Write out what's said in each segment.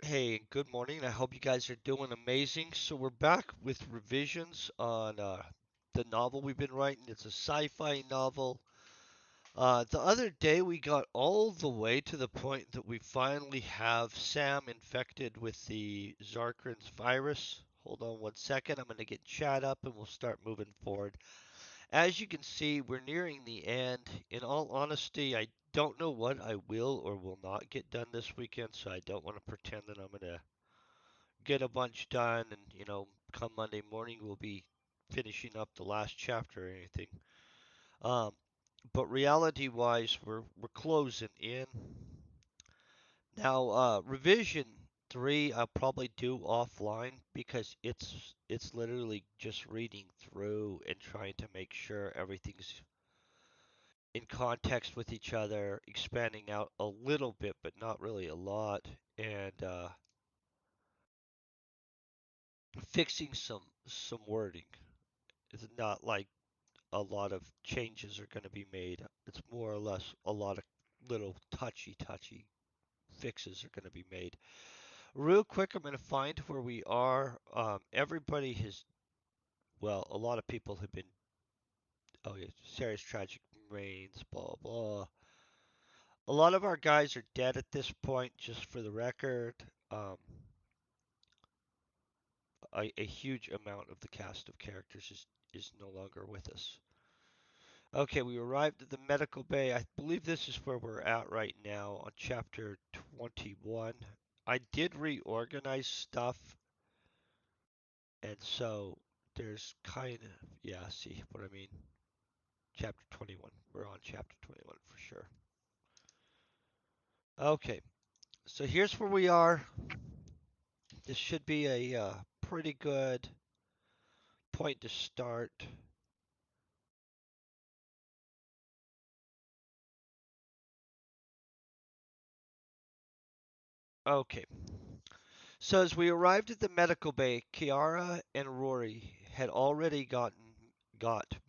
Hey, good morning. I hope you guys are doing amazing. So we're back with revisions on the novel we've been writing. It's a sci-fi novel. The other day we got all the way to the point that we finally have Sam infected with the Zarkran's virus. Hold on one second. I'm going to get chat up and we'll start moving forward. As you can see, we're nearing the end. In all honesty, I don't know what I will or will not get done this weekend, so I don't want to pretend that I'm going to get a bunch done, and come Monday morning we'll be finishing up the last chapter or anything. Um, but reality-wise, we're closing in now. Revision 3 I'll probably do offline because it's literally just reading through and trying to make sure everything's in context with each other, expanding out a little bit, but not really a lot, and fixing some wording. It's not like a lot of changes are going to be made. It's more or less a lot of little touchy fixes are going to be made. Real quick, I'm going to find where we are. Everybody has, well, a lot of people have been, oh yeah, serious tragic rains, blah blah. A lot of our guys are dead at this point, just for the record. Um, a huge amount of the cast of characters is no longer with us. Okay, we arrived at the medical bay. I believe this is where we're at right now on chapter 21. I did reorganize stuff, and so there's kind of, yeah, see what I mean? Chapter 21. We're on chapter 21 for sure. Okay, so here's where we are. This should be a pretty good point to start. Okay, so as we arrived at the medical bay, Kiara and Rory had already got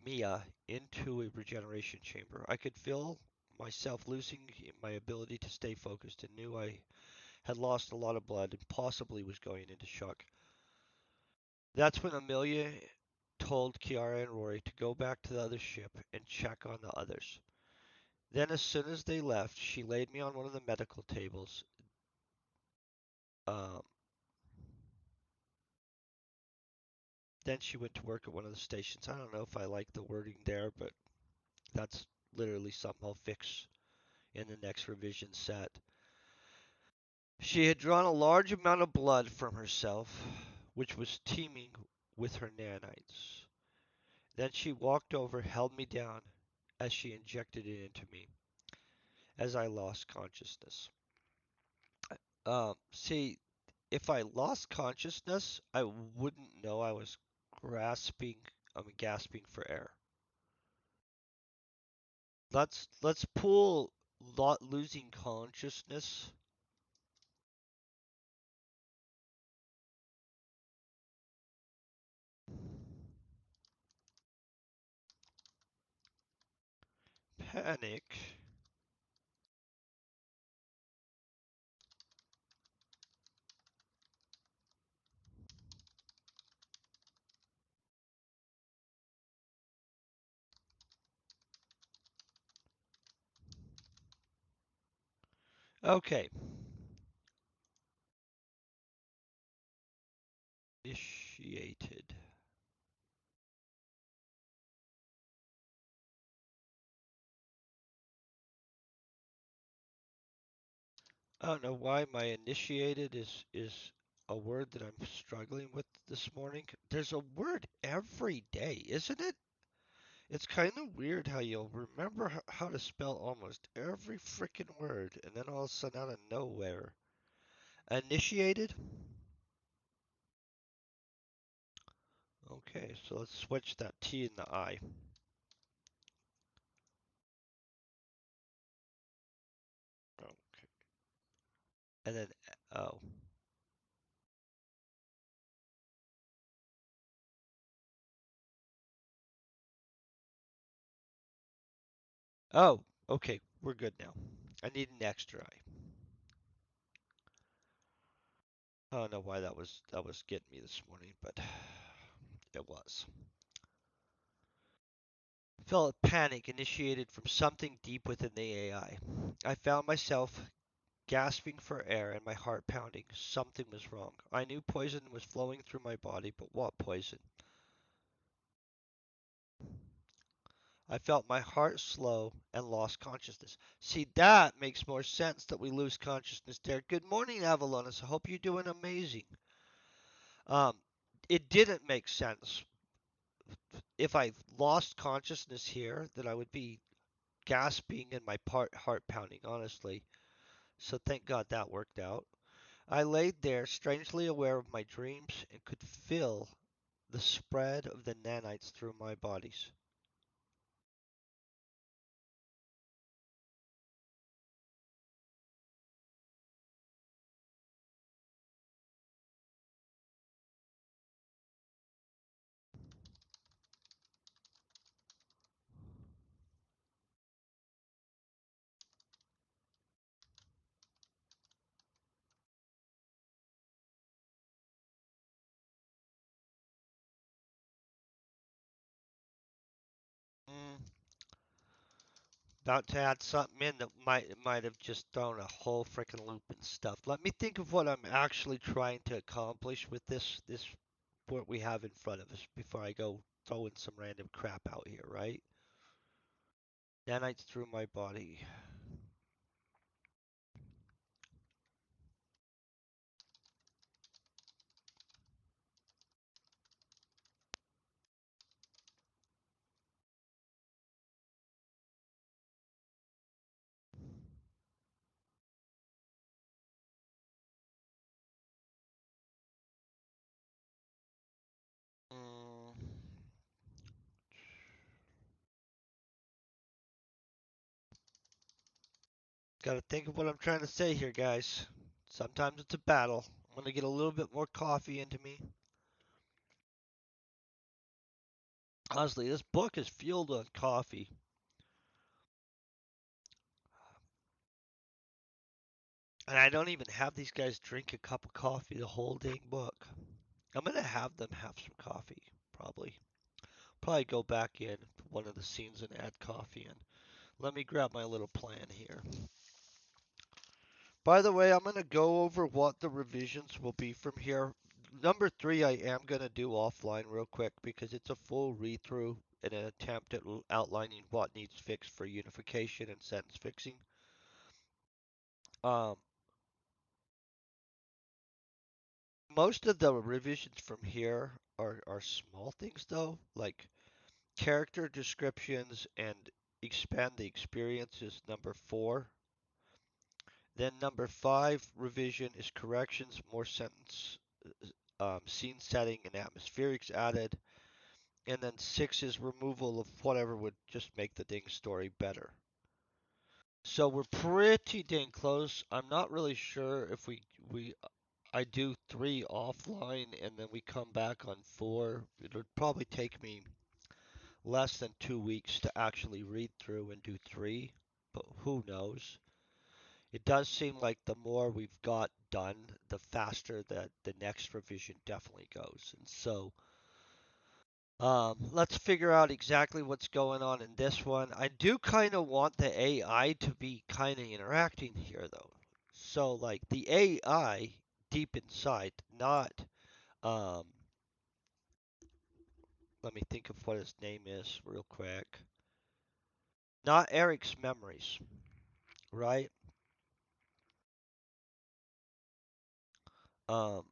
Mia into a regeneration chamber. I could feel myself losing my ability to stay focused and knew I had lost a lot of blood and possibly was going into shock. That's when Amelia told Kiara and Rory to go back to the other ship and check on the others. Then, as soon as they left, she laid me on one of the medical tables. Um, then she went to work at one of the stations. I don't know if I like the wording there, but that's literally something I'll fix in the next revision set. She had drawn a large amount of blood from herself, which was teeming with her nanites. Then she walked over, held me down as she injected it into me as I lost consciousness. See, if I lost consciousness, I wouldn't know I was gasping for air. Let's pull losing consciousness. Panic. Okay. Initiated. I don't know why my initiated is a word that I'm struggling with this morning. There's a word every day, isn't it? It's kind of weird how you'll remember how to spell almost every freaking word, and then all of a sudden out of nowhere. Initiated? Okay, so let's switch that T and the I. Okay. And then, oh. Oh, okay, we're good now. I need an extra I. I don't know why that was getting me this morning, but it was. Felt panic initiated from something deep within the AI. I found myself gasping for air and my heart pounding. Something was wrong. I knew poison was flowing through my body, but what poison? I felt my heart slow and lost consciousness. See, that makes more sense that we lose consciousness there. Good morning, Avalonis. I hope you're doing amazing. Um, it didn't make sense. If I lost consciousness here, then I would be gasping and my heart pounding, honestly. So thank God that worked out. I laid there, strangely aware of my dreams, and could feel the spread of the nanites through my bodies. Mm, about to add something in that might have just thrown a whole freaking loop and stuff. Let me think of what I'm actually trying to accomplish with this what we have in front of us before I go throwing some random crap out here, right? Nanites through my body. Mm, gotta think of what I'm trying to say here, guys. Sometimes it's a battle. I'm gonna get a little bit more coffee into me. Honestly, this book is fueled on coffee. And I don't even have these guys drink a cup of coffee the whole dang book. I'm gonna have them have some coffee, probably. Probably go back in one of the scenes and add coffee in. Let me grab my little plan here. By the way, I'm gonna go over what the revisions will be from here. Number three, I am gonna do offline real quick because it's a full read through and an attempt at outlining what needs fixed for unification and sentence fixing. Um, Most of the revisions from here are small things though, like character descriptions and expand the experience is number four. Then number five revision is corrections, more sentence, scene setting, and atmospherics added. And then six is removal of whatever would just make the dang story better. So we're pretty dang close. I'm not really sure if we I do three offline and then we come back on four. It would probably take me less than 2 weeks to actually read through and do three, but who knows? It does seem like the more we've got done, the faster that the next revision definitely goes. And so let's figure out exactly what's going on in this one. I do kind of want the AI to be kind of interacting here, though. So, like the AI deep inside, not um, let me think of what his name is real quick. Not Eric's memories, right? Um,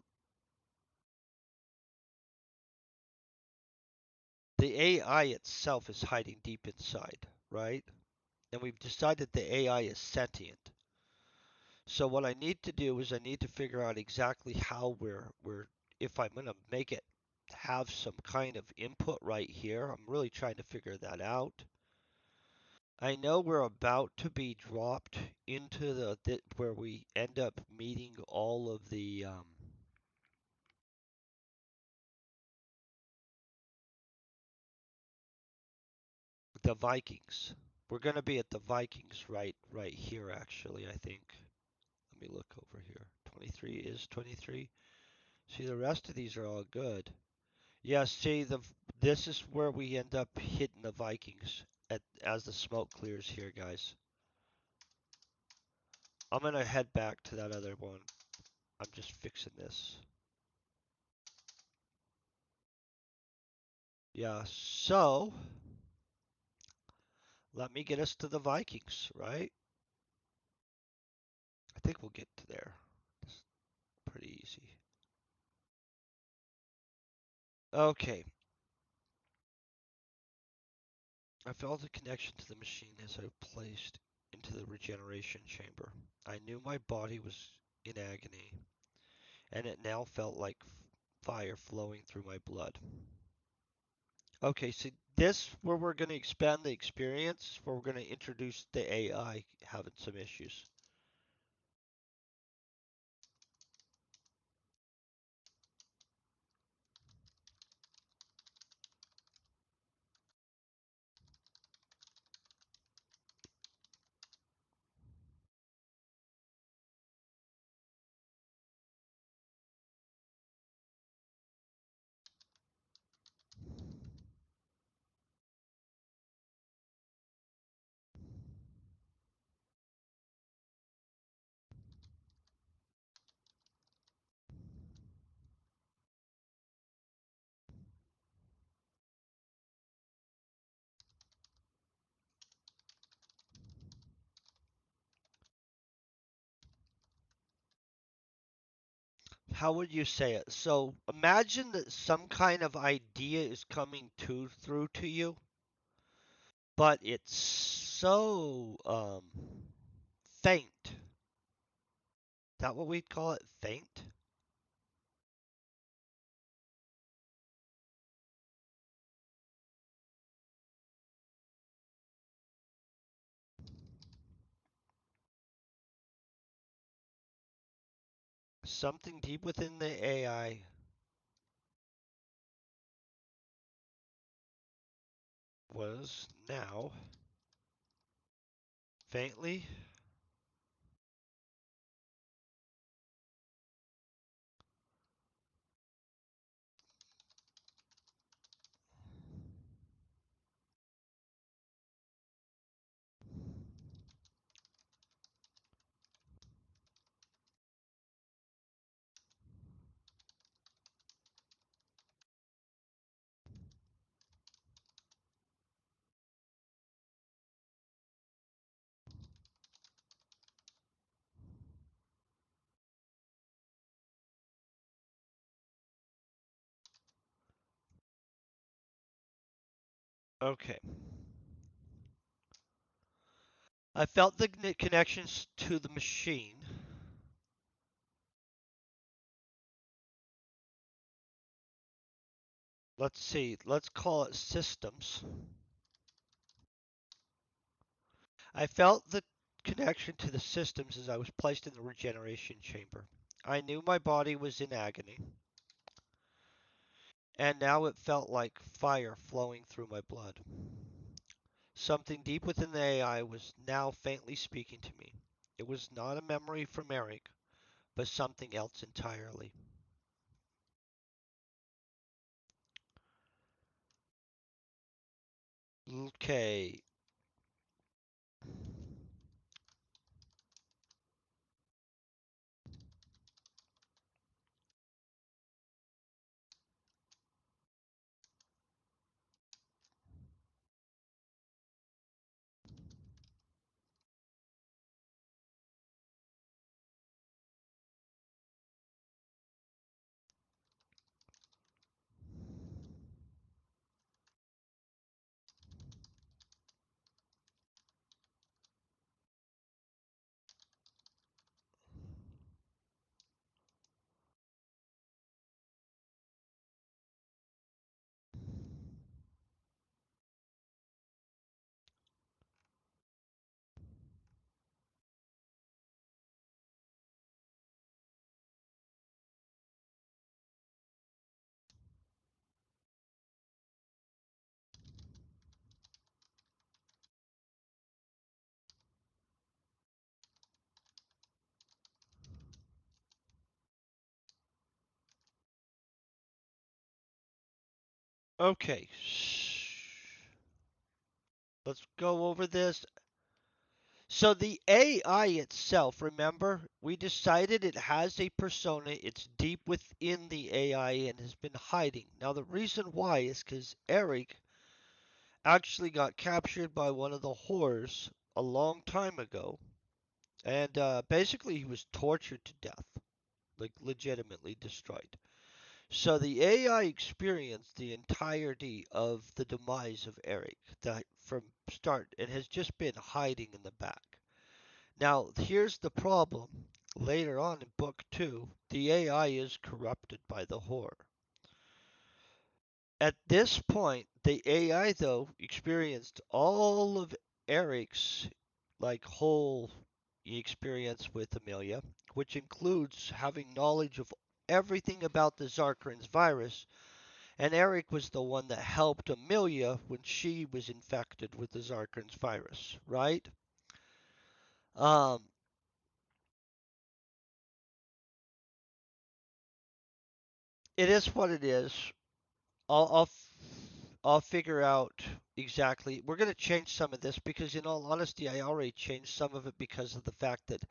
the AI itself is hiding deep inside, right? And we've decided the AI is sentient. So what I need to do is I need to figure out exactly how we're if I'm gonna make it have some kind of input right here. I'm really trying to figure that out. I know we're about to be dropped into where we end up meeting all of the Vikings. We're gonna be at the Vikings right here actually, I think. Let me look over here. 23 is 23. See, the rest of these are all good. Yeah, see, this is where we end up hitting the Vikings as the smoke clears here, guys. I'm gonna head back to that other one. I'm just fixing this. Yeah, so let me get us to the Vikings, right? I think we'll get to there. It's pretty easy. Okay, I felt a connection to the machine as I placed into the regeneration chamber. I knew my body was in agony, and it now felt like fire flowing through my blood. Okay, so this where we're going to expand the experience, where we're going to introduce the AI having some issues. How would you say it? So imagine that some kind of idea is coming through to you, but it's so faint. Is that what we'd call it? Faint? Something deep within the AI was now faintly. Okay. I felt the connections to the machine. Let's see, let's call it systems. I felt the connection to the systems as I was placed in the regeneration chamber. I knew my body was in agony, and now it felt like fire flowing through my blood. Something deep within the AI was now faintly speaking to me. It was not a memory from Eric, but something else entirely. Okay. Okay, let's go over this. So the AI itself, remember, we decided it has a persona. It's deep within the AI and has been hiding. Now the reason why is because Eric actually got captured by one of the whores a long time ago, and basically he was tortured to death, like legitimately destroyed. So the AI experienced the entirety of the demise of Eric from start and has just been hiding in the back. Now, here's the problem. Later on in book 2, the AI is corrupted by the whore. At this point, the AI though experienced all of Eric's whole experience with Amelia, which includes having knowledge of everything about the Zarkran's virus, and Eric was the one that helped Amelia when she was infected with the Zarkran's virus, right? Um, it is what it is. I'll I'll I'll figure out exactly. We're going to change some of this because, in all honesty, I already changed some of it because of the fact that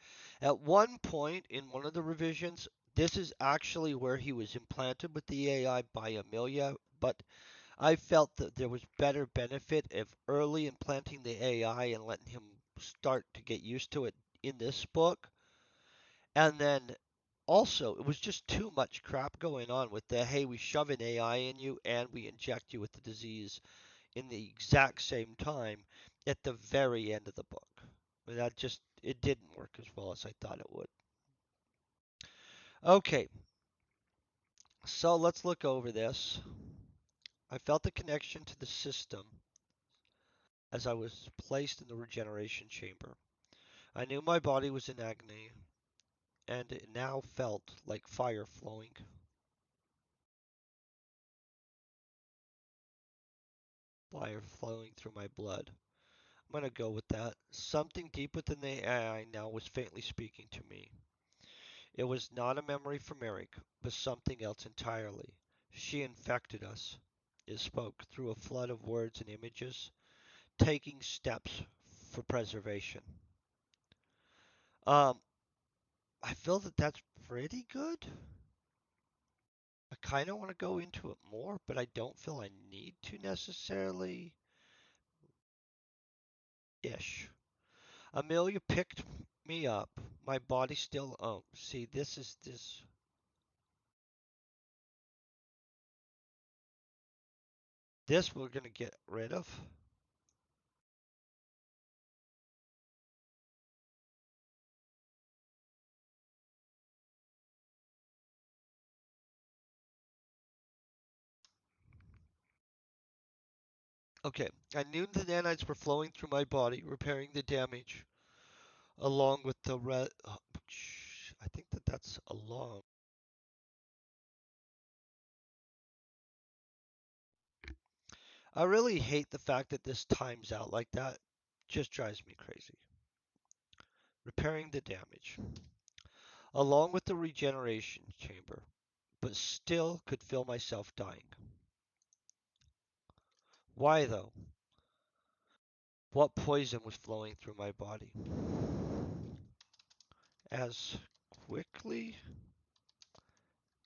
at one point in one of the revisions, this is actually where he was implanted with the AI by Amelia, but I felt that there was better benefit of early implanting the AI and letting him start to get used to it in this book. And then also, it was just too much crap going on with the hey, we shove an AI in you and we inject you with the disease in the exact same time at the very end of the book. That just it didn't work as well as I thought it would. Okay, so let's look over this. I felt the connection to the system as I was placed in the regeneration chamber. I knew my body was in agony, and it now felt like fire flowing through my blood. I'm gonna go with that. Something deep within the AI now was faintly speaking to me. It was not a memory from Eric, but something else entirely. She infected us. It spoke through a flood of words and images, taking steps for preservation. Um, I feel that that's pretty good. I kind of want to go into it more, but I don't feel I need to necessarily. Ish. Amelia picked me up. My body still. Oh, see, this is this. This we're gonna get rid of. Okay, I knew the nanites were flowing through my body, repairing the damage, along with the red. Oh, I think that that's along. I really hate the fact that this times out like that. Just drives me crazy. Repairing the damage, along with the regeneration chamber, but still could feel myself dying. Why though? What poison was flowing through my body? As quickly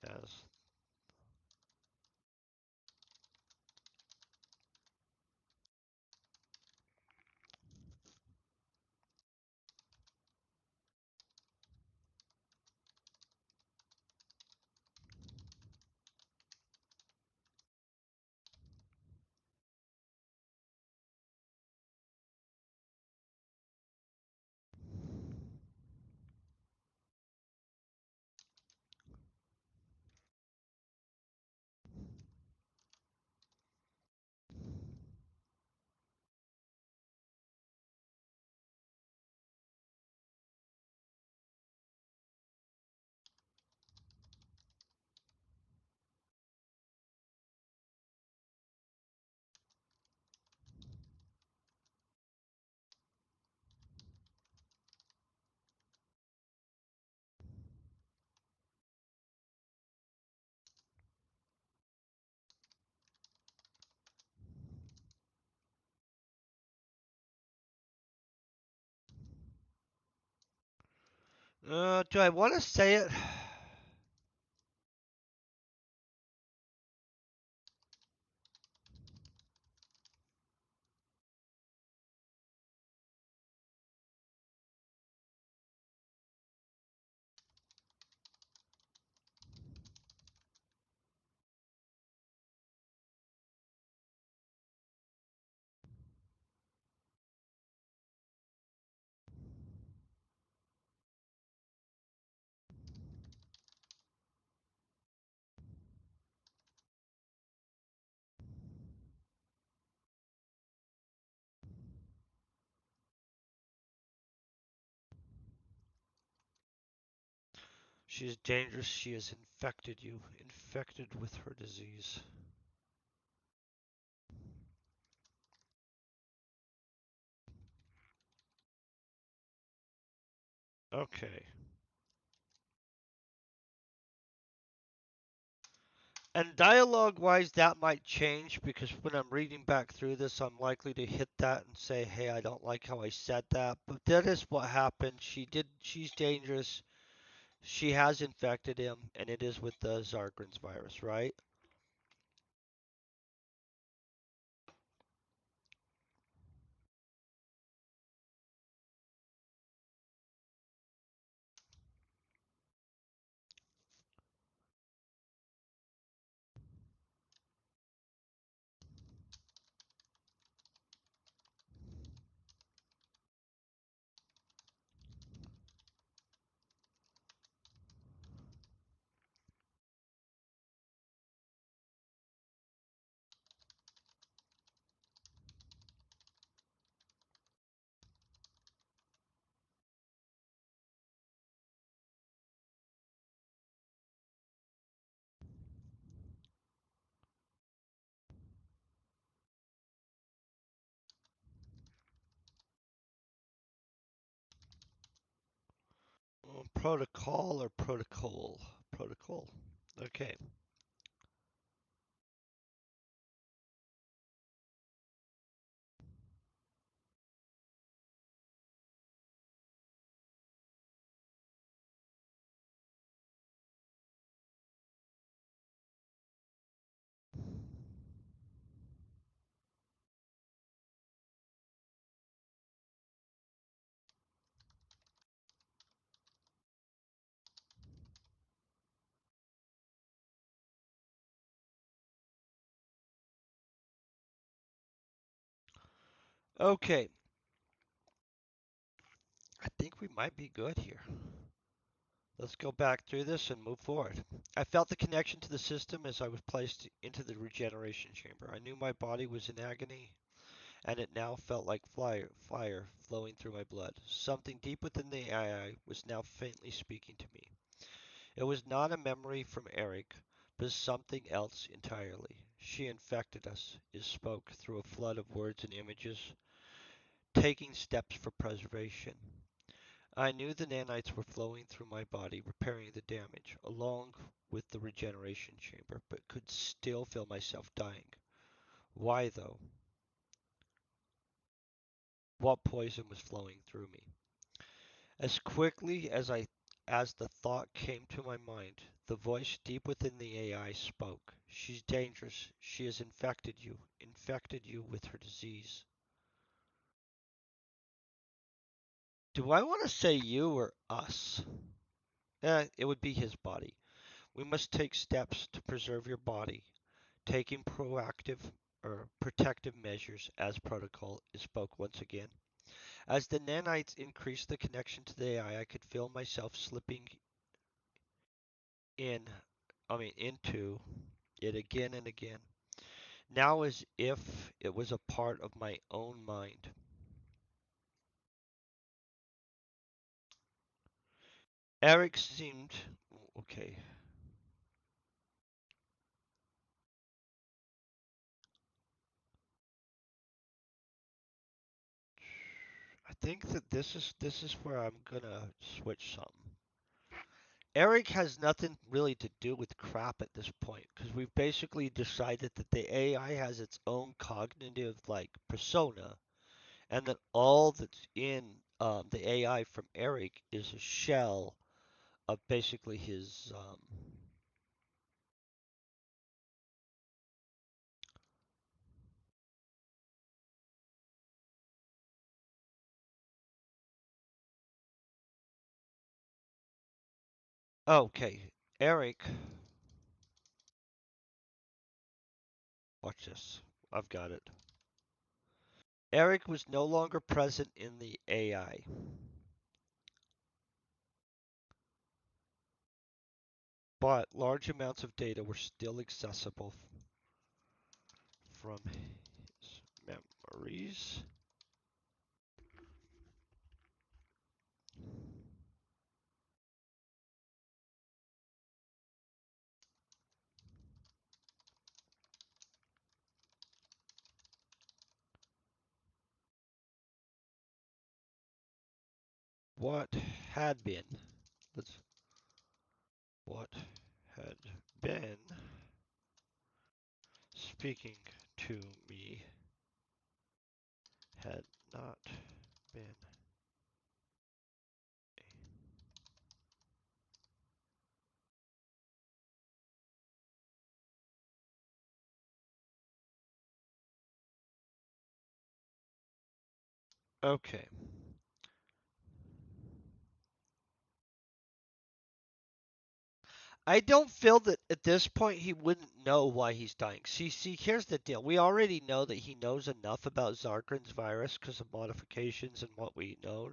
as Do I want to say it? She is dangerous. She has infected you, infected with her disease. Okay. And dialogue wise, that might change because when I'm reading back through this, I'm likely to hit that and say, hey, I don't like how I said that. But that is what happened. She's dangerous. She has infected him, and it is with the Zargren's virus, right? Protocol or protocol? Protocol. Okay. Okay. I think we might be good here. Let's go back through this and move forward. I felt the connection to the system as I was placed into the regeneration chamber. I knew my body was in agony, and it now felt like fire flowing through my blood. Something deep within the AI was now faintly speaking to me. It was not a memory from Eric, but something else entirely. She infected us, it spoke through a flood of words and images, taking steps for preservation. I knew the nanites were flowing through my body, repairing the damage, along with the regeneration chamber, but could still feel myself dying. Why, though? What poison was flowing through me? As quickly as the thought came to my mind, the voice deep within the AI spoke. She's dangerous. She has infected you with her disease. Do I want to say you or us? It would be his body. We must take steps to preserve your body, taking proactive or protective measures as protocol is spoke once again. As the nanites increased the connection to the AI, I could feel myself slipping in, into it again and again, now as if it was a part of my own mind. Eric seemed okay. I think that this is where I'm gonna switch some. Eric has nothing really to do with crap at this point because we've basically decided that the AI has its own cognitive like persona and that all that's in the AI from Eric is a shell of basically his. Okay, Eric, watch this. I've got it. Eric was no longer present in the AI, but large amounts of data were still accessible from his memories. What had been, let's, what had been speaking to me had not been. Okay. I don't feel that at this point he wouldn't know why he's dying. See, here's the deal. We already know that he knows enough about Zarkran's virus because of modifications and what we know.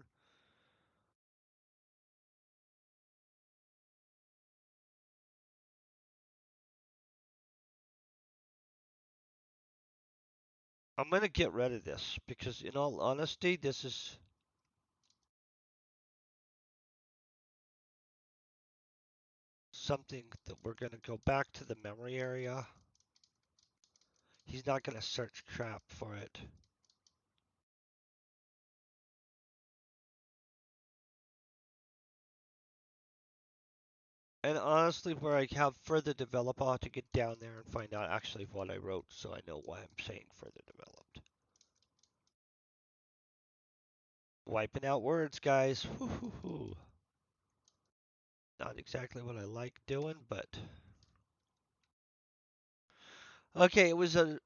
I'm gonna get rid of this because, in all honesty, this is something that we're gonna go back to the memory area. He's not gonna search crap for it. And honestly, where I have further develop, I'll have to get down there and find out actually what I wrote so I know why I'm saying further developed. Wiping out words, guys. Whoo. Not exactly what I like doing, but okay, it was a.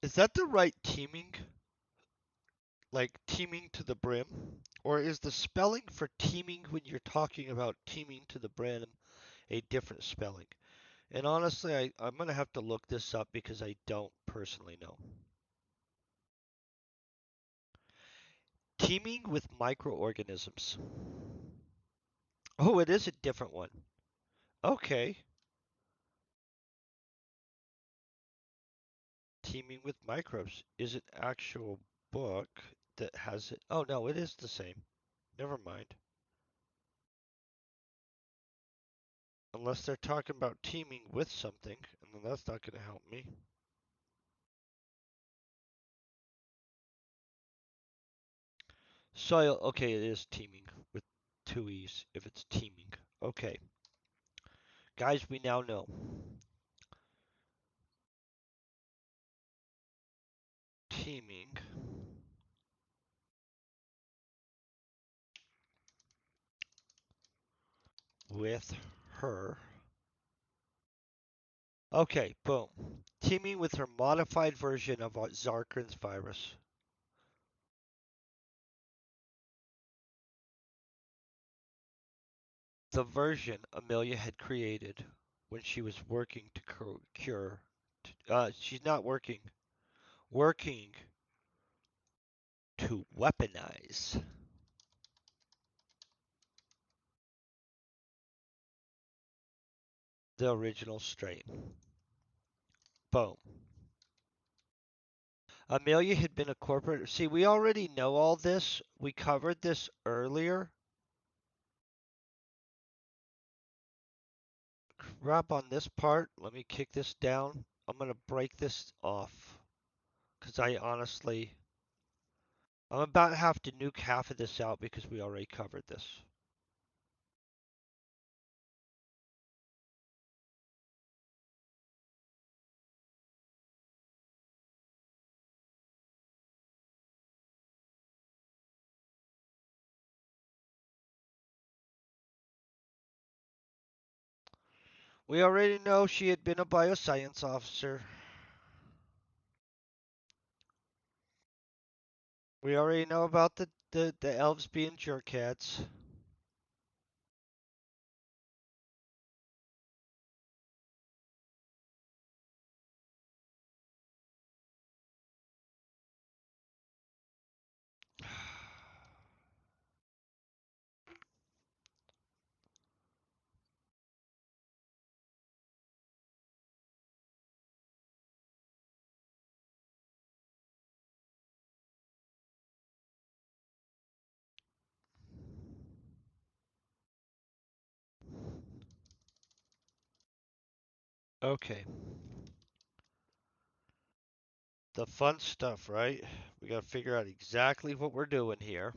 Is that the right teaming? Like teaming to the brim? Or is the spelling for teaming when you're talking about teaming to the brim a different spelling? And honestly, I'm going to have to look this up because I don't personally know. Teaming with microorganisms. Oh, it is a different one. Okay. Teaming with microbes is an actual book that has it. Oh, no, it is the same. Never mind. Unless they're talking about teaming with something, and then that's not going to help me. Soil, okay, it is teaming with two E's if it's teaming. Okay. Guys, we now know. Teaming with her. Okay, boom. Teaming with her modified version of Zarkran's virus. The version Amelia had created when she was working to cure. She's not working. Working to weaponize the original strain. Boom. Amelia had been a corporate. See, we already know all this. We covered this earlier. Wrap on this part. Let me kick this down. I'm going to break this off because I'm about to have to nuke half of this out because we already covered this. We already know she had been a bioscience officer. We already know about the elves being jerkheads. Okay, the fun stuff, right? We gotta figure out exactly what we're doing here.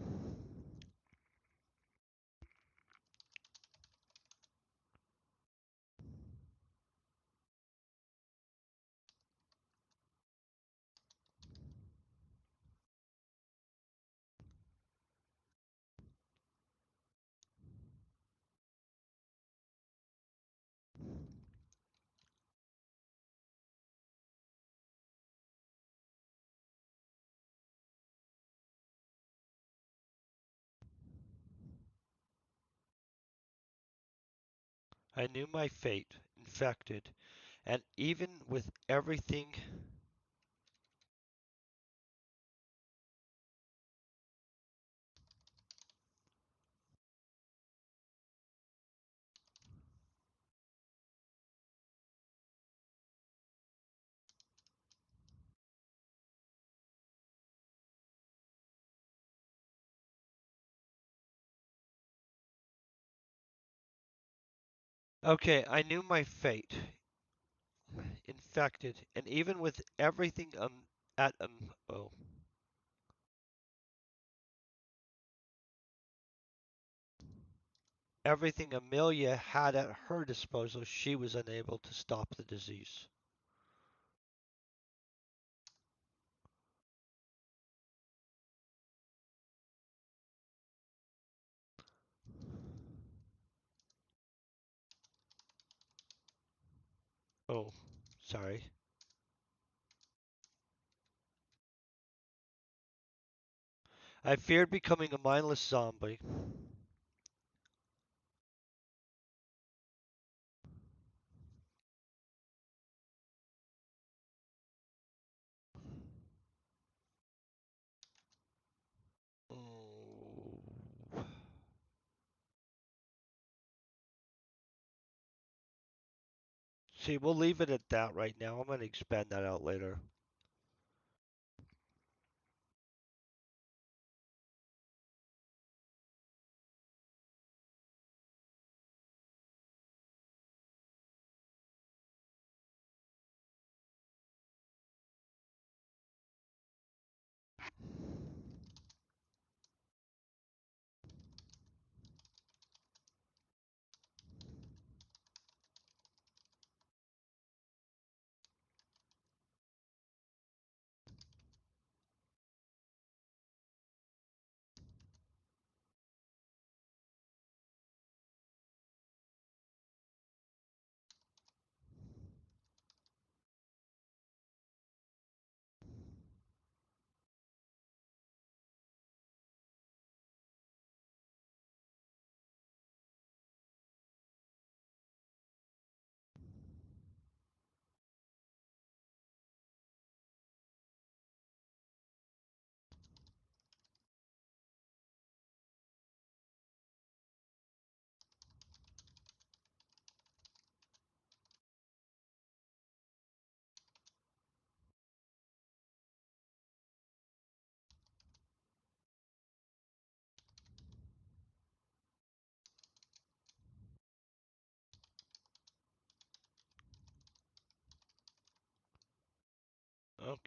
I knew my fate, infected, and even with everything. Okay, I knew my fate, infected, and even with everything at oh, everything Amelia had at her disposal, she was unable to stop the disease. Oh, sorry. I feared becoming a mindless zombie. Oh. See, we'll leave it at that right now. I'm going to expand that out later.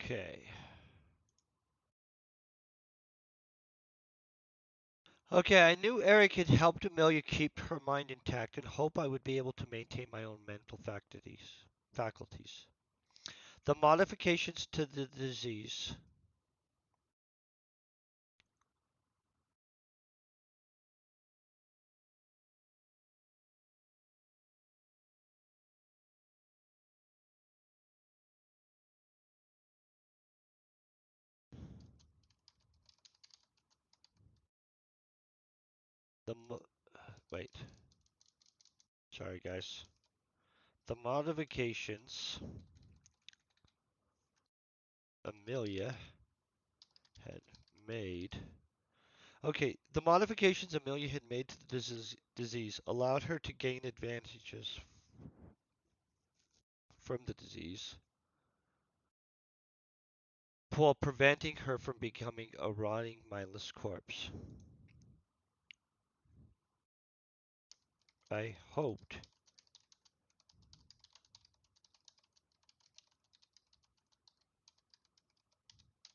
Okay. Okay, I knew Eric had helped Amelia keep her mind intact and hope I would be able to maintain my own mental faculties. The modifications to the disease. The wait, sorry guys. The modifications Amelia had made. Okay, the modifications Amelia had made to the disease allowed her to gain advantages from the disease while preventing her from becoming a rotting, mindless corpse. I hoped.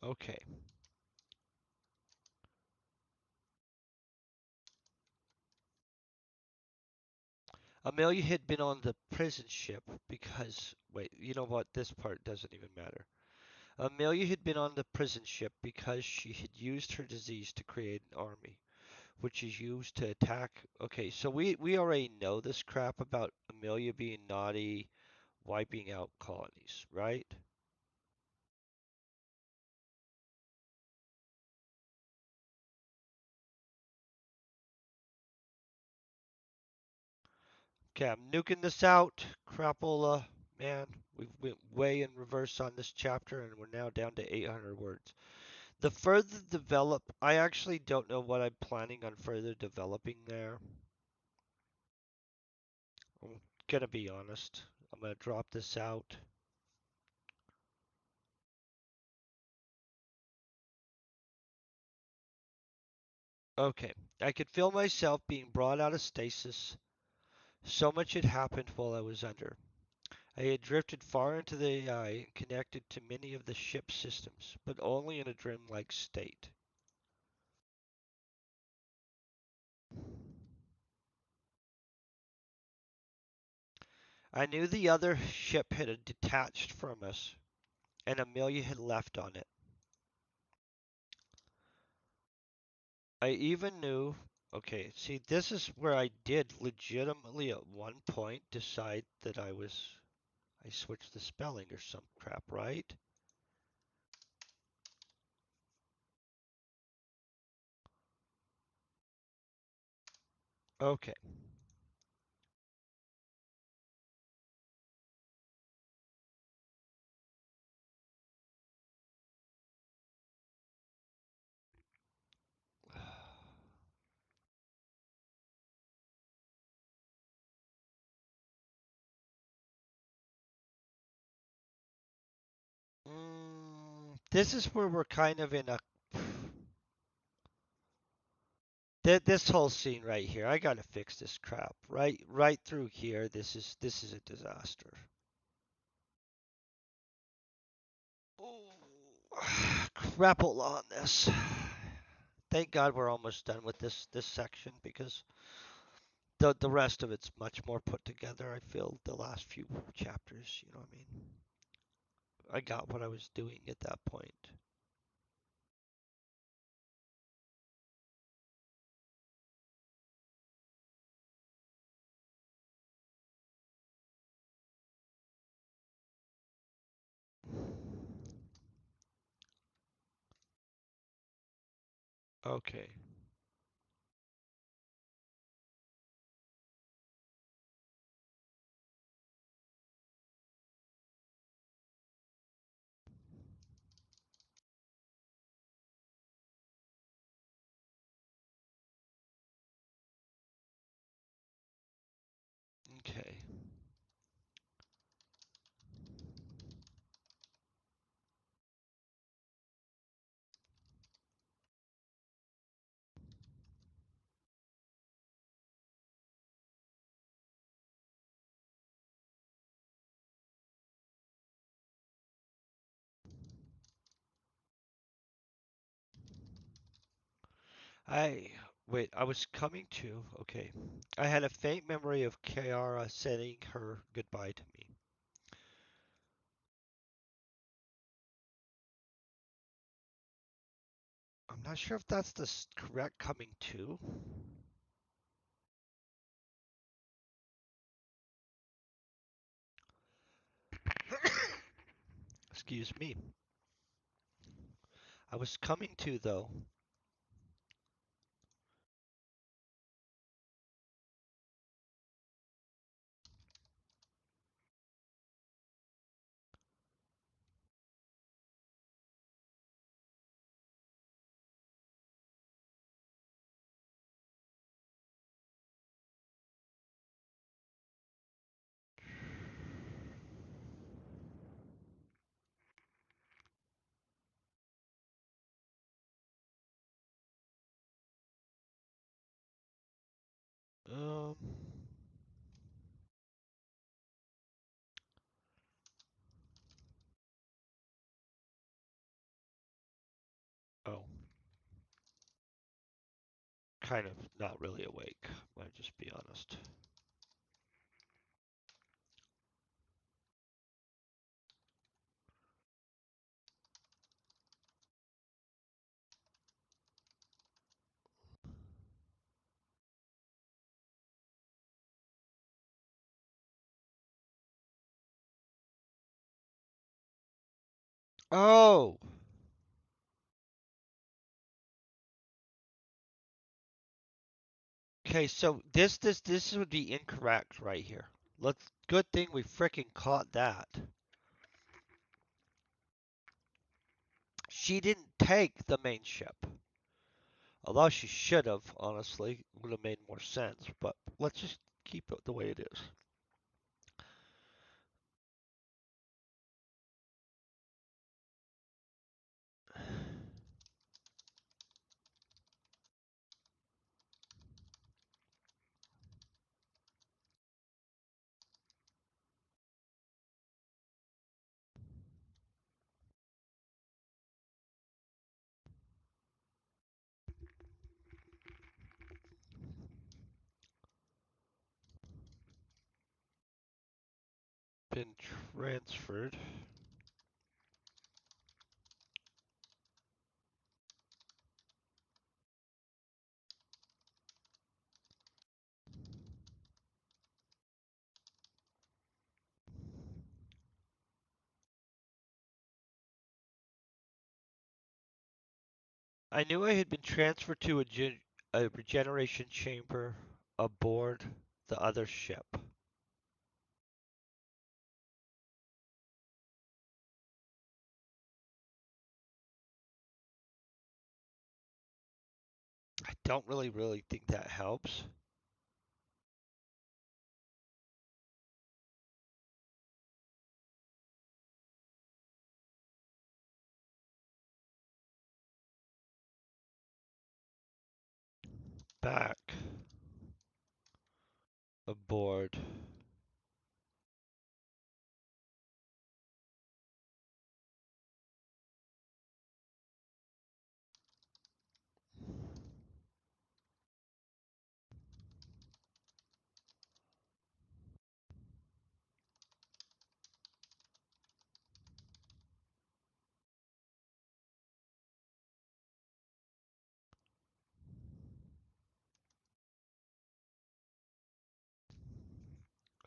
Okay. Amelia had been on the prison ship because, wait, you know what? This part doesn't even matter. Amelia had been on the prison ship because she had used her disease to create an army, which is used to attack. Okay, so we already know this crap about Amelia being naughty, wiping out colonies, right? Okay, I'm nuking this out. Crapola, man, we've went way in reverse on this chapter and we're now down to 800 words. The further develop, I actually don't know what I'm planning on further developing there. I'm gonna be honest. I'm gonna drop this out. Okay, I could feel myself being brought out of stasis. So much had happened while I was under. I had drifted far into the AI and connected to many of the ship's systems, but only in a dreamlike state. I knew the other ship had detached from us, and Amelia had left on it. I even knew. Okay, see, this is where I did legitimately at one point decide that I switched the spelling or some crap, right? Okay. This is where we're kind of in a. This whole scene right here, I gotta fix this crap. Right through here, this is a disaster. Crapple on this. Thank God we're almost done with this section because the rest of it's much more put together. I feel the last few chapters, you know what I mean? I got what I was doing at that point. Okay. Okay. I wait, I was coming to. Okay. I had a faint memory of Kiara saying her goodbye to me. I'm not sure if that's the correct coming to. Excuse me. I was coming to though. Um. Oh, kind of not really awake. Might just be honest. Oh. Okay, so this would be incorrect right here. Let's. Good thing we frickin' caught that. She didn't take the main ship. Although she should have, honestly, would have made more sense. But let's just keep it the way it is. Been transferred. I knew I had been transferred to a regeneration chamber aboard the other ship. I don't really think that helps. Back aboard.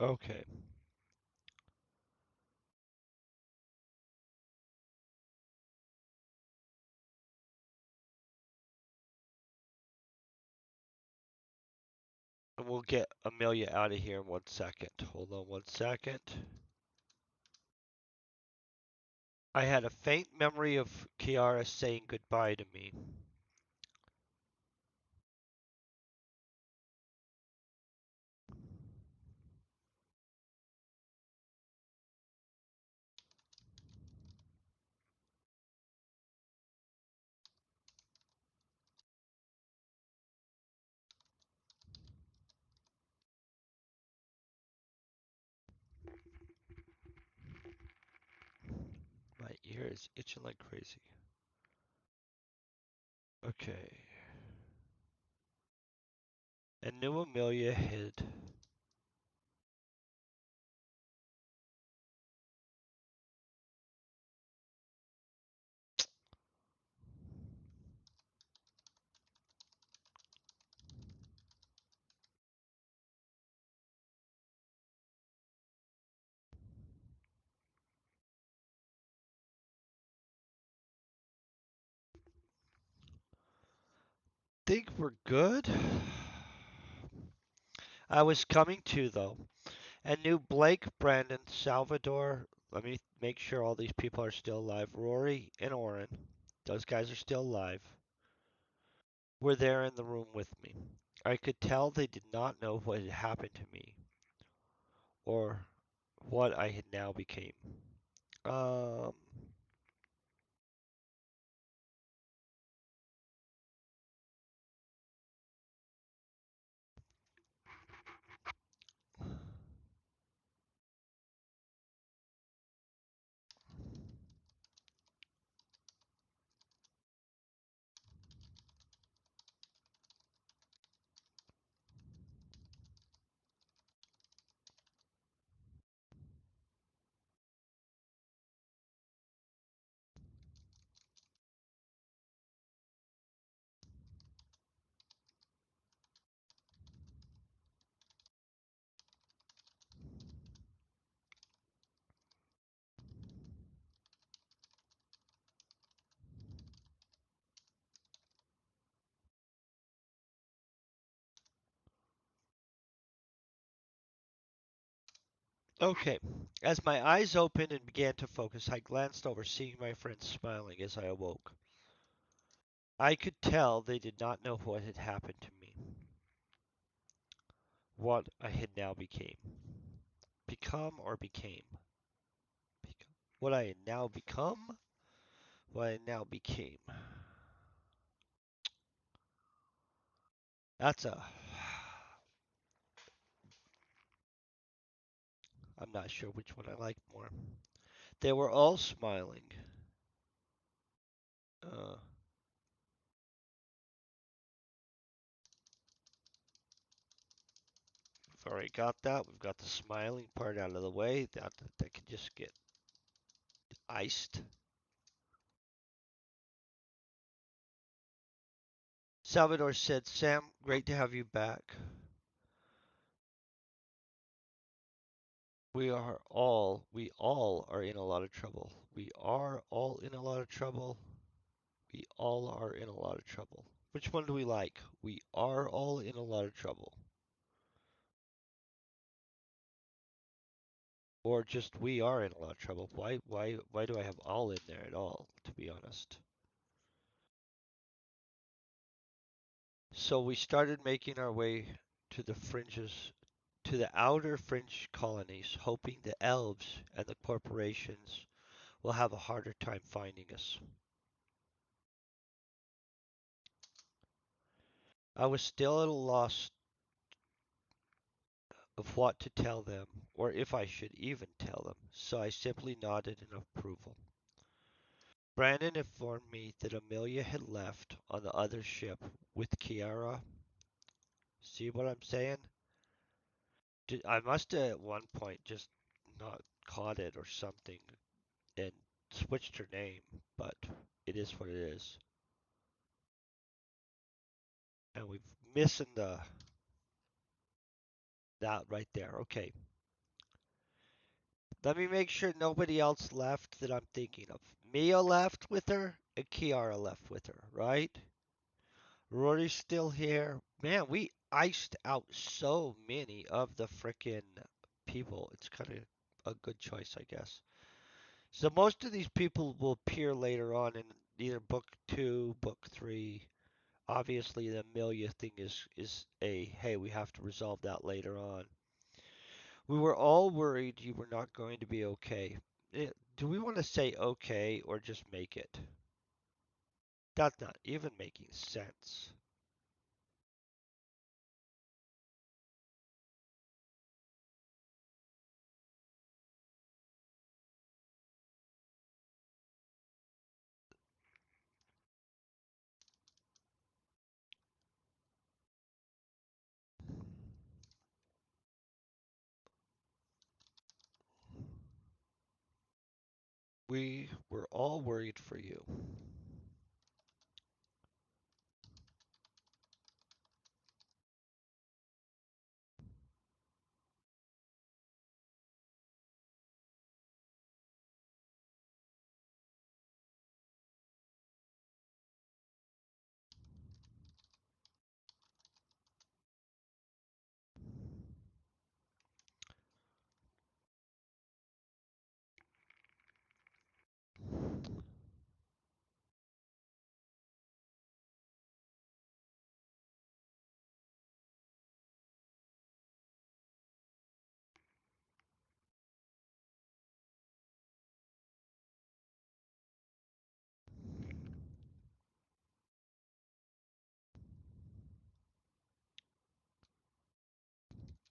Okay. And we'll get Amelia out of here in 1 second. Hold on 1 second. I had a faint memory of Kiara saying goodbye to me. My ear is itching like crazy. Okay. and knew Amelia hid. Think we're good? I was coming to, though, and knew Blake, Brandon, Salvador. Let me make sure all these people are still alive. Rory and Oren, those guys are still alive, were there in the room with me. I could tell they did not know what had happened to me or what I had now became. Um, okay. As my eyes opened and began to focus, I glanced over, seeing my friends smiling as I awoke. I could tell they did not know what had happened to me, what I had now became. Become or became? What I had now become? What I now became. That's a. I'm not sure which one I like more. They were all smiling. Uh, we've already got that. We've got the smiling part out of the way. That can just get iced. Salvador said, Sam, great to have you back. We all are in a lot of trouble. We are all in a lot of trouble. We all are in a lot of trouble. Which one do we like? We are all in a lot of trouble. Or just we are in a lot of trouble. Why do I have all in there at all, to be honest? So we started making our way to the fringes, to the outer fringe colonies, hoping the elves and the corporations will have a harder time finding us. I was still at a loss of what to tell them, or if I should even tell them, so I simply nodded in approval. Brandon informed me that Amelia had left on the other ship with Kiara. See what I'm saying? I must have at one point just not caught it or something and switched her name, but it is what it is. And we've missing the that right there. Okay. Let me make sure nobody else left that I'm thinking of. Mia left with her and Kiara left with her, right? Rory's still here. Man, we iced out so many of the frickin' people. It's kind of a good choice, I guess. So most of these people will appear later on in either book two, book three. Obviously, the Amelia thing is a hey, we have to resolve that later on. We were all worried you were not going to be okay. Do we want to say okay or just make it? That's not even making sense. We were all worried for you.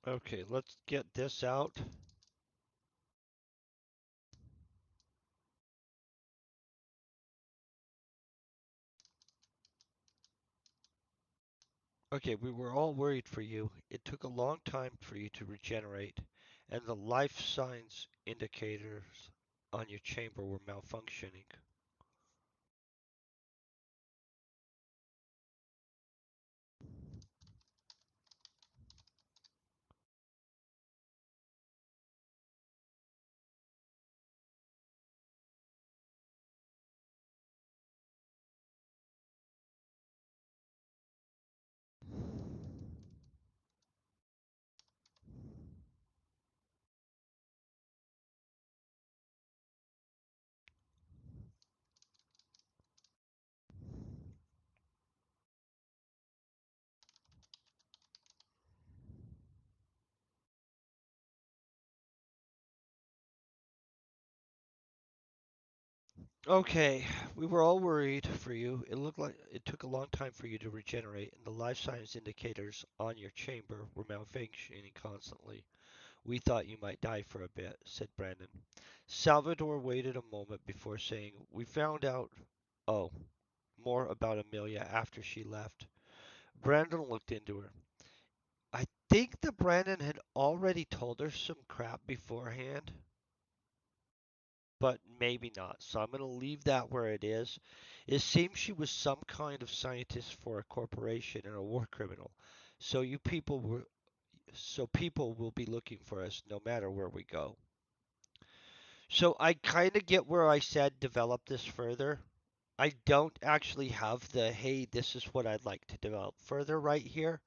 Okay, let's get this out. Okay, we were all worried for you. It took a long time for you to regenerate, and the life signs indicators on your chamber were malfunctioning. Okay, we were all worried for you. It looked like it took a long time for you to regenerate, and the life science indicators on your chamber were malfunctioning constantly. We thought you might die for a bit, said Brandon. Salvador waited a moment before saying, We found out, oh, more about Amelia after she left. Brandon looked into her. I think that Brandon had already told her some crap beforehand, but maybe not. So I'm going to leave that where it is. It seems she was some kind of scientist for a corporation and a war criminal. So you people were so people will be looking for us no matter where we go. So I kind of get where I said develop this further. I don't actually have the hey, this is what I'd like to develop further right here.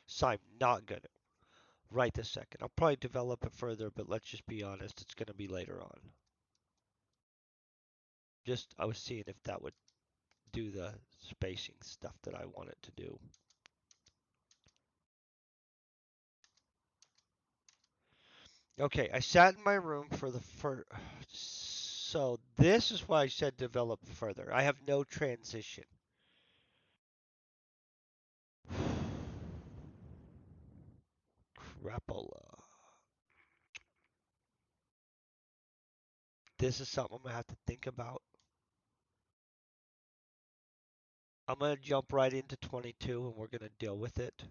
So I'm not gonna right this second. I'll probably develop it further, but let's just be honest, it's gonna be later on. Just I was seeing if that would do the spacing stuff that I want it to do. Okay, I sat in my room for the first. So this is why I said develop further. I have no transition. Crapola. This is something I'm gonna have to think about. I'm gonna jump right into 22 and we're gonna deal with it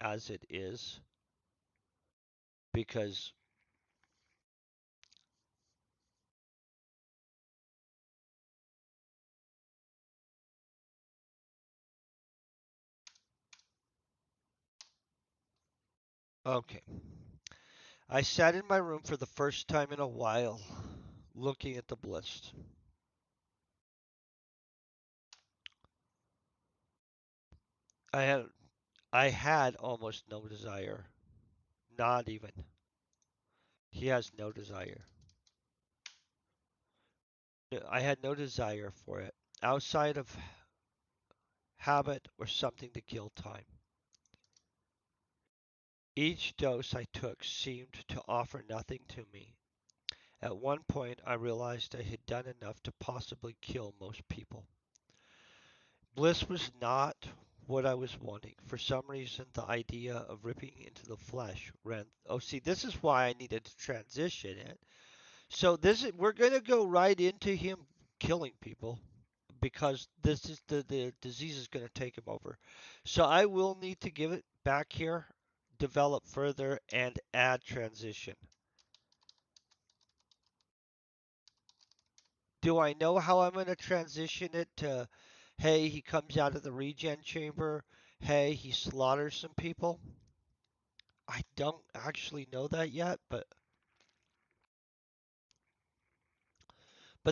as it is because okay. I sat in my room for the first time in a while, looking at the list. I had I had almost no desire. Not even. He has no desire. I had no desire for it outside of habit or something to kill time. Each dose I took seemed to offer nothing to me. At one point, I realized I had done enough to possibly kill most people. Bliss was not what I was wanting. For some reason, the idea of ripping into the flesh ran. Oh, see, this is why I needed to transition it. So this is we're gonna go right into him killing people because this is the disease is gonna take him over. So I will need to give it back here, develop further, and add transition. Do I know how I'm going to transition it to, hey, he comes out of the regen chamber, hey, he slaughters some people? I don't actually know that yet, but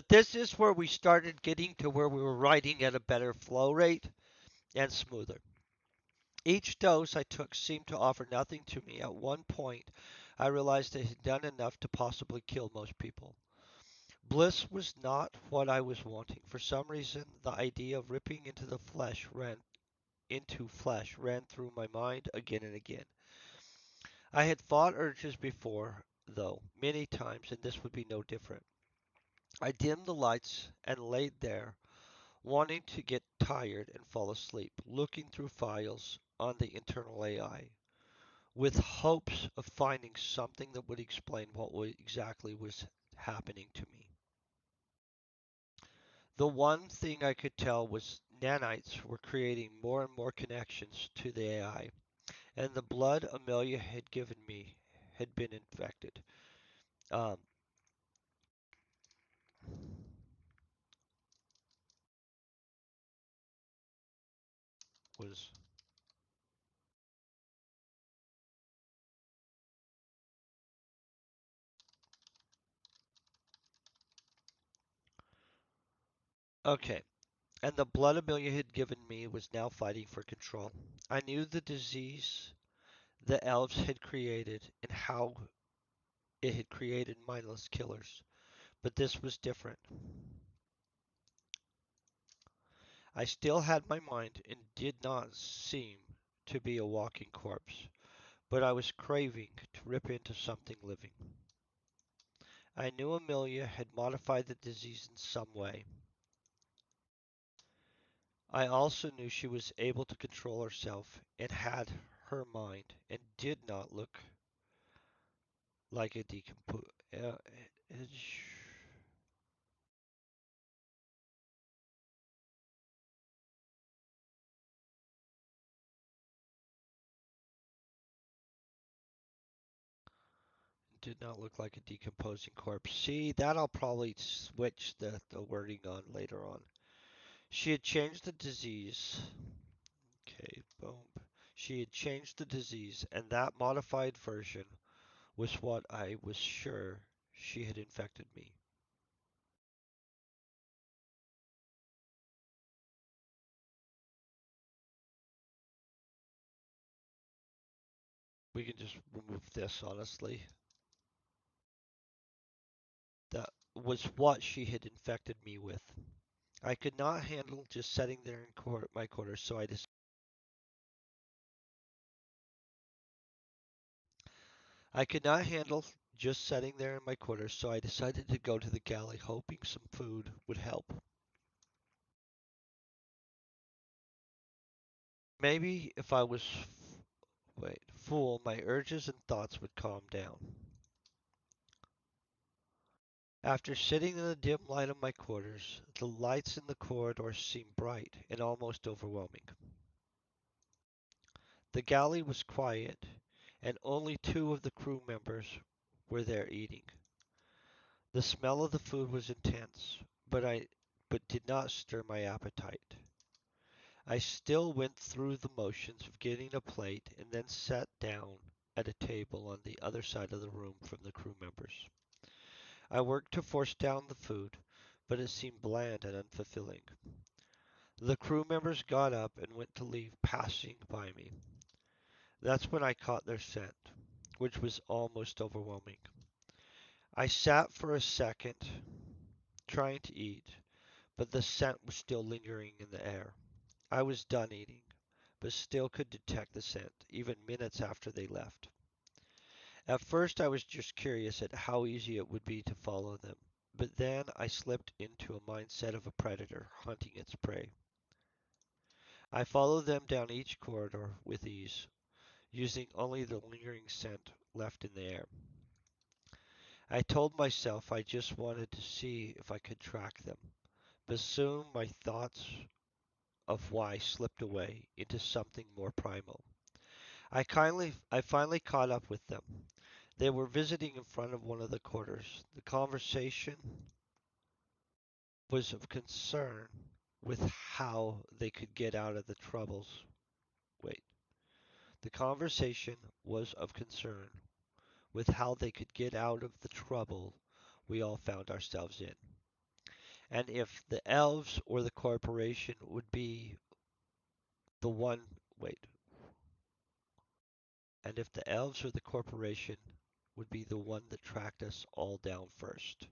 this is where we started getting to where we were writing at a better flow rate and smoother. Each dose I took seemed to offer nothing to me. At one point, I realized I had done enough to possibly kill most people. Bliss was not what I was wanting. For some reason, the idea of ripping into flesh ran through my mind again and again. I had fought urges before, though, many times, and this would be no different. I dimmed the lights and laid there, wanting to get tired and fall asleep, looking through files on the internal AI, with hopes of finding something that would explain exactly was happening to me. The one thing I could tell was nanites were creating more and more connections to the AI, and the blood Amelia had given me had been infected. Um, was okay, and the blood Amelia had given me was now fighting for control. I knew the disease the elves had created and how it had created mindless killers, but this was different. I still had my mind and did not seem to be a walking corpse, but I was craving to rip into something living. I knew Amelia had modified the disease in some way. I also knew she was able to control herself and had her mind and did not look like a decomposed. It did not look like a decomposing corpse. See, that I'll probably switch the wording on later on. She had changed the disease. Okay, boom. She had changed the disease, and that modified version was what I was sure she had infected me. We can just remove this, honestly. That was what she had infected me with. I could not handle just sitting there in my quarters, so I could not handle just sitting there in my quarters, so I decided to go to the galley, hoping some food would help. Maybe if I was fool, my urges and thoughts would calm down. After sitting in the dim light of my quarters, the lights in the corridor seemed bright and almost overwhelming. The galley was quiet, and only two of the crew members were there eating. The smell of the food was intense, but did not stir my appetite. I still went through the motions of getting a plate and then sat down at a table on the other side of the room from the crew members. I worked to force down the food, but it seemed bland and unfulfilling. The crew members got up and went to leave, passing by me. That's when I caught their scent, which was almost overwhelming. I sat for a second, trying to eat, but the scent was still lingering in the air. I was done eating, but still could detect the scent, even minutes after they left. At first, I was just curious at how easy it would be to follow them, but then I slipped into a mindset of a predator hunting its prey. I followed them down each corridor with ease, using only the lingering scent left in the air. I told myself I just wanted to see if I could track them, but soon my thoughts of why slipped away into something more primal. I finally caught up with them. They were visiting in front of one of the quarters. The conversation was of concern with how they could get out of the troubles. Wait. The conversation was of concern with how they could get out of the trouble we all found ourselves in, and if the elves or the corporation would be the one. Wait. And if the elves or the corporation would be the one that tracked us all down first.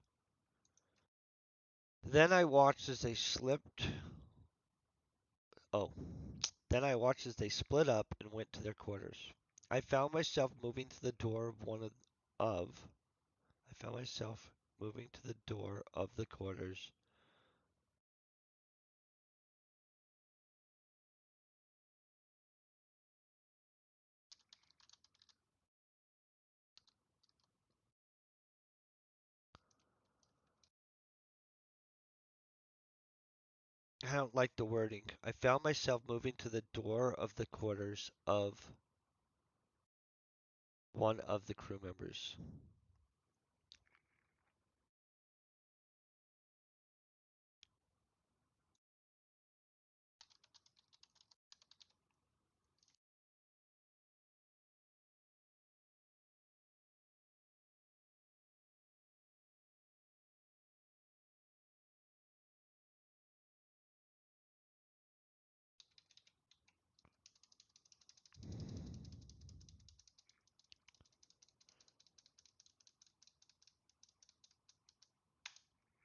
Then I watched as they slipped. Oh, then I watched as they split up and went to their quarters. I found myself moving to the door of one of. I found myself moving to the door of the quarters. I don't like the wording. I found myself moving to the door of the quarters of one of the crew members.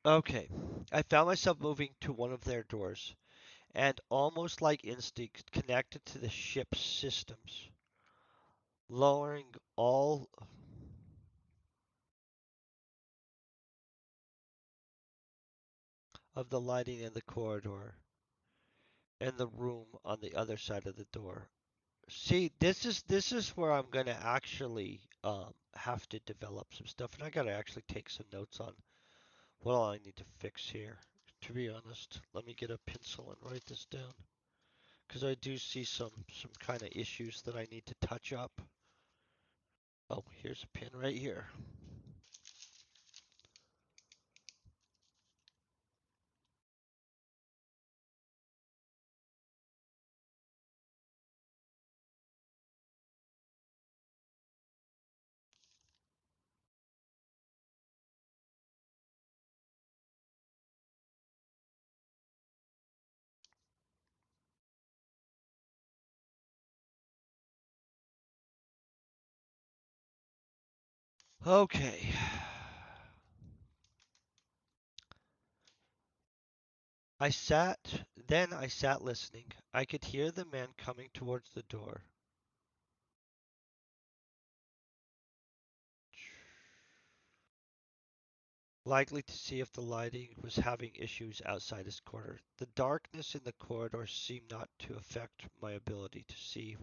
Okay. I found myself moving to one of their doors, and almost like instinct connected to the ship's systems, lowering all of the lighting in the corridor and the room on the other side of the door. See, this is where I'm gonna actually have to develop some stuff, and I gotta actually take some notes on what all I need to fix here. To be honest, let me get a pencil and write this down because I do see some kind of issues that I need to touch up. Oh, here's a pin right here. Okay. I sat listening. I could hear the man coming towards the door. Likely to see if the lighting was having issues outside his corner. The darkness in the corridor seemed not to affect my ability to see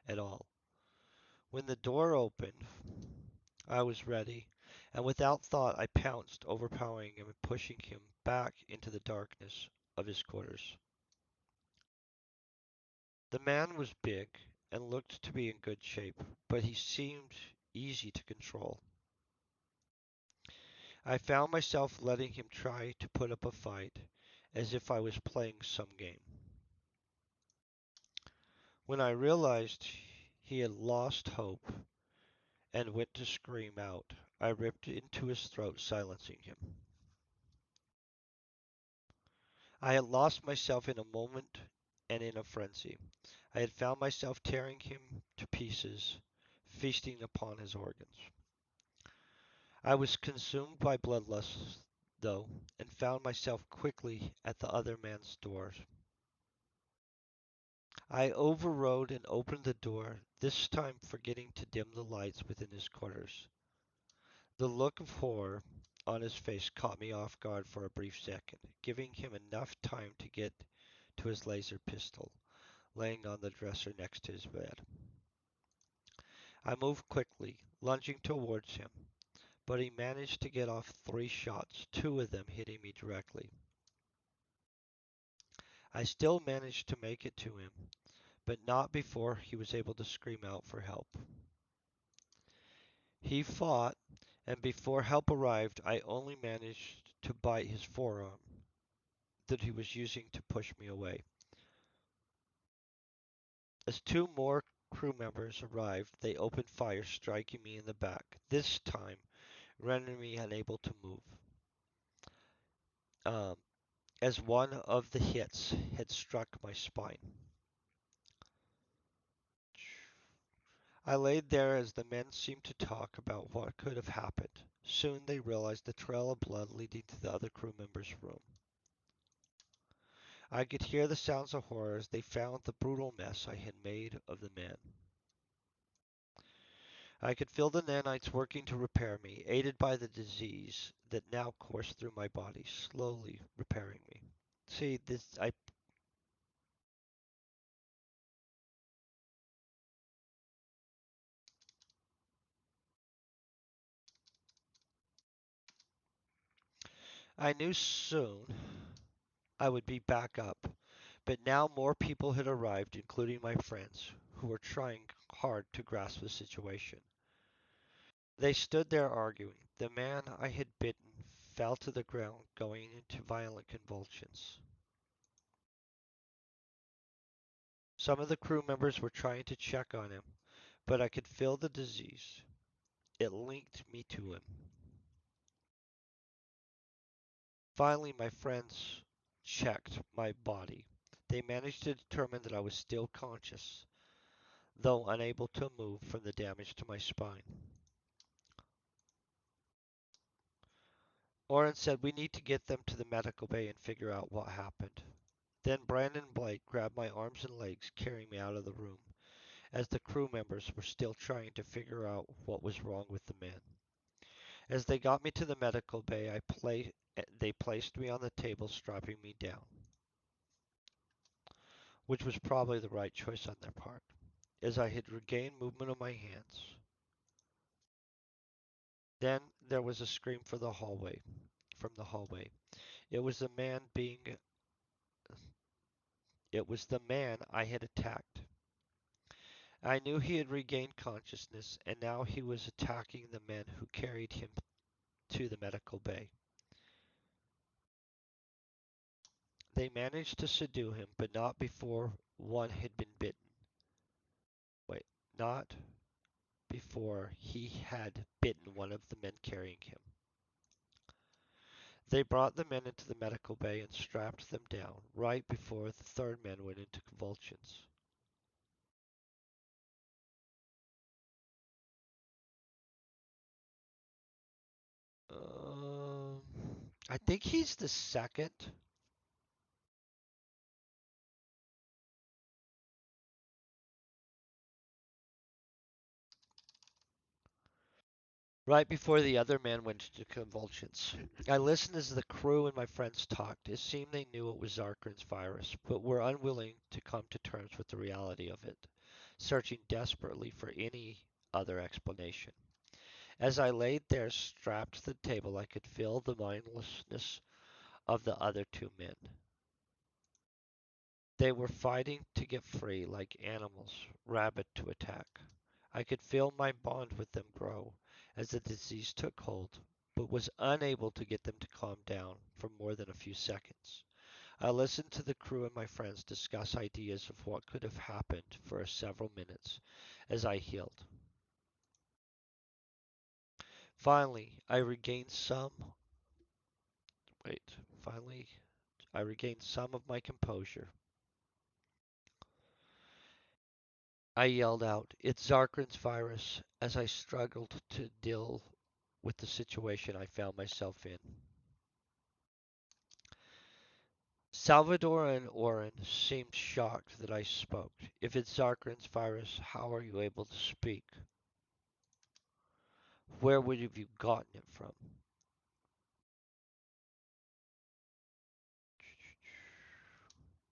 at all. When the door opened, I was ready, and without thought I pounced, overpowering him and pushing him back into the darkness of his quarters. The man was big and looked to be in good shape, but he seemed easy to control. I found myself letting him try to put up a fight, as if I was playing some game. When I realized he had lost hope and went to scream out, I ripped into his throat, silencing him. I had lost myself in a moment and in a frenzy. I had found myself tearing him to pieces, feasting upon his organs. I was consumed by bloodlust, though, and found myself quickly at the other man's door. I overrode and opened the door, this time forgetting to dim the lights within his quarters. The look of horror on his face caught me off guard for a brief second, giving him enough time to get to his laser pistol, laying on the dresser next to his bed. I moved quickly, lunging towards him, but he managed to get off 3 shots, 2 of them hitting me directly. I still managed to make it to him, but not before he was able to scream out for help. He fought, and before help arrived I only managed to bite his forearm. that he was using to push me away. As two more crew members arrived, they opened fire, striking me in the back, this time rendering me unable to move. Um, as one of the hits had struck my spine. I laid there as the men seemed to talk about what could have happened. Soon they realized the trail of blood leading to the other crew member's room. I could hear the sounds of horror as they found the brutal mess I had made of the men. I could feel the nanites working to repair me, aided by the disease that now coursed through my body, slowly repairing me. See, I knew soon I would be back up, but now more people had arrived, including my friends, who were trying hard to grasp the situation. They stood there arguing. The man I had bitten fell to the ground, going into violent convulsions. Some of the crew members were trying to check on him, but I could feel the disease. It linked me to him. Finally, my friends checked my body. They managed to determine that I was still conscious, though unable to move from the damage to my spine. Oren said we need to get them to the medical bay and figure out what happened. Then Brandon and Blake grabbed my arms and legs, carrying me out of the room, as the crew members were still trying to figure out what was wrong with the men. As they got me to the medical bay, they placed me on the table, strapping me down, which was probably the right choice on their part, as I had regained movement of my hands. Then there was a scream from the hallway. It was the man being It was the man I had attacked. I knew he had regained consciousness, and now he was attacking the men who carried him to the medical bay. They managed to subdue him, but not before one had been bitten. Wait, not before he had bitten one of the men carrying him. They brought the men into the medical bay and strapped them down right before the third man went into convulsions. Um, I think he's the second. Right before the other man went into convulsions. I listened as the crew and my friends talked. It seemed they knew it was Zarkran's virus, but were unwilling to come to terms with the reality of it, searching desperately for any other explanation. As I laid there strapped to the table, I could feel the mindlessness of the other two men. They were fighting to get free like animals rabid to attack. I could feel my bond with them grow as the disease took hold, but was unable to get them to calm down for more than a few seconds. I listened to the crew and my friends discuss ideas of what could have happened for several minutes as I healed. Finally, I regained some. Wait, finally, I regained some of my composure. I yelled out, "It's Zarkran's virus," as I struggled to deal with the situation I found myself in. Salvador and Oren seemed shocked that I spoke. If it's Zarkran's virus, how are you able to speak? Where would have you gotten it from?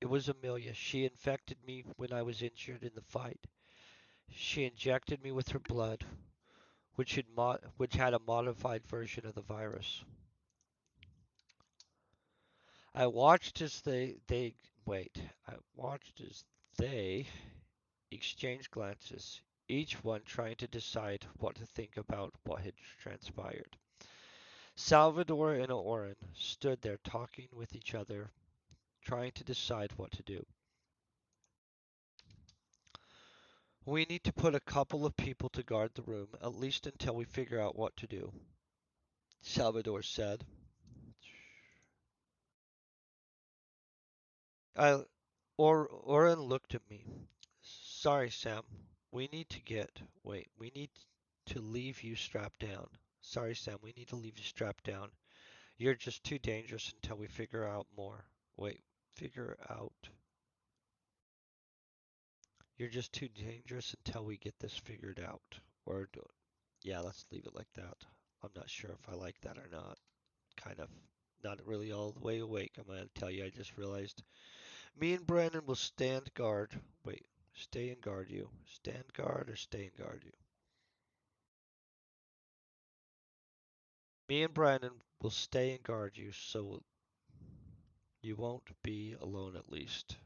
It was Amelia. She infected me when I was injured in the fight. She injected me with her blood, which had a modified version of the virus. I watched as they wait. I watched as they exchanged glances, each one trying to decide what to think about what had transpired. Salvador and Oren stood there talking with each other trying to decide what to do. We need to put a couple of people to guard the room, at least until we figure out what to do, Salvador said. I, Oren looked at me. Sorry, Sam. We need to leave you strapped down. Sorry, Sam, we need to leave you strapped down. You're just too dangerous until we figure out more. Wait, figure out. You're just too dangerous until we get this figured out. Or, yeah, let's leave it like that. I'm not sure if I like that or not. Kind of not really all the way awake. I'm gonna tell you, I just realized. Me and Brandon will stand guard. Wait, stay and guard you. Stand guard or stay and guard you? Me and Brandon will stay and guard you so you won't be alone at least.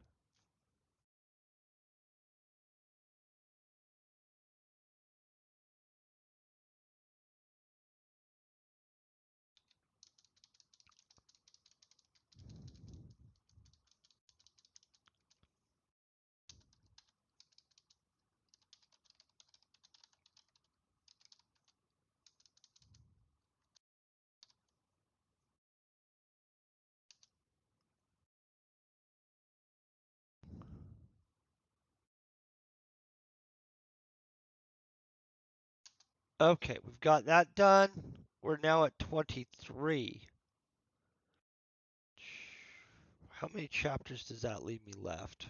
Okay, we've got that done. We're now at 23. How many chapters does that leave me left?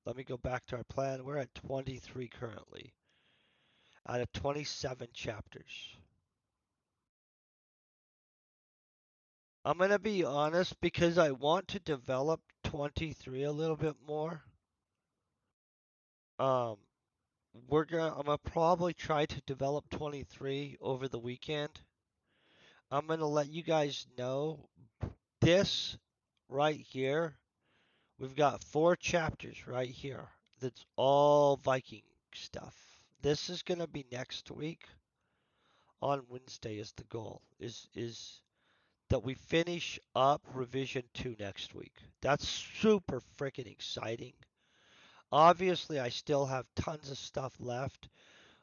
Let me go back to our plan. We're at 23 currently, out of 27 chapters. I'm going to be honest because I want to develop 23 a little bit more. Um, I'm gonna probably try to develop 23 over the weekend. I'm gonna let you guys know this right here. We've got 4 chapters right here. That's all Viking stuff. This is gonna be next week. On Wednesday is the goal. Is that we finish up revision 2 next week. That's super freaking exciting. Obviously, I still have tons of stuff left.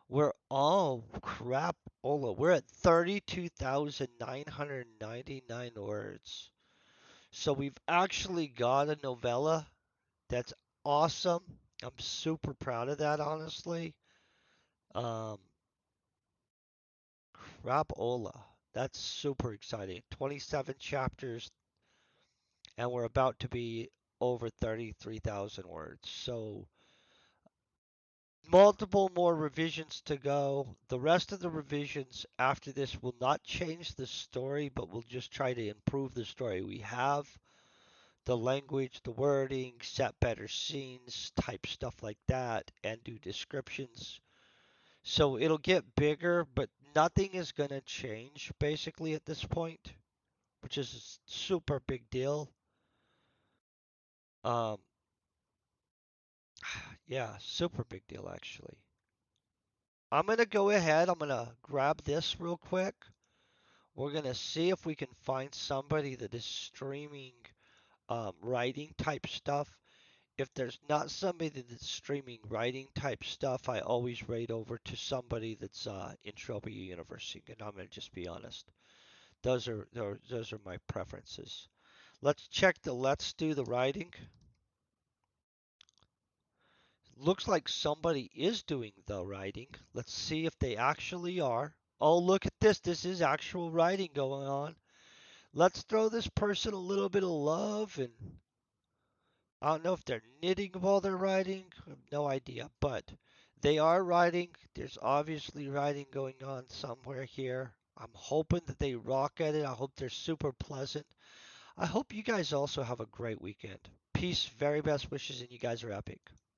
We're all crap, Ola. We're at 32,999 words. So we've actually got a novella that's awesome. I'm super proud of that, honestly. Um, Crapola. That's super exciting. 27 chapters, and we're about to be over 33,000 words. So multiple more revisions to go. The rest of the revisions after this will not change the story, but we'll just try to improve the story. We have the language, the wording, set better scenes, type stuff like that, and do descriptions. So it'll get bigger, but nothing is going to change basically at this point, which is a super big deal. Um, yeah, super big deal actually. I'm going to go ahead. I'm going to grab this real quick. We're going to see if we can find somebody that is streaming writing type stuff. If there's not somebody that's streaming writing type stuff, I always rate over to somebody that's in Trophy University. And I'm going to just be honest. Those are my preferences. Let's do the writing. Looks like somebody is doing the writing. Let's see if they actually are. Oh, look at this. This is actual writing going on. Let's throw this person a little bit of love, and I don't know if they're knitting while they're writing. I have no idea, but they are writing. There's obviously writing going on somewhere here. I'm hoping that they rock at it. I hope they're super pleasant. I hope you guys also have a great weekend. Peace, very best wishes, and you guys are epic.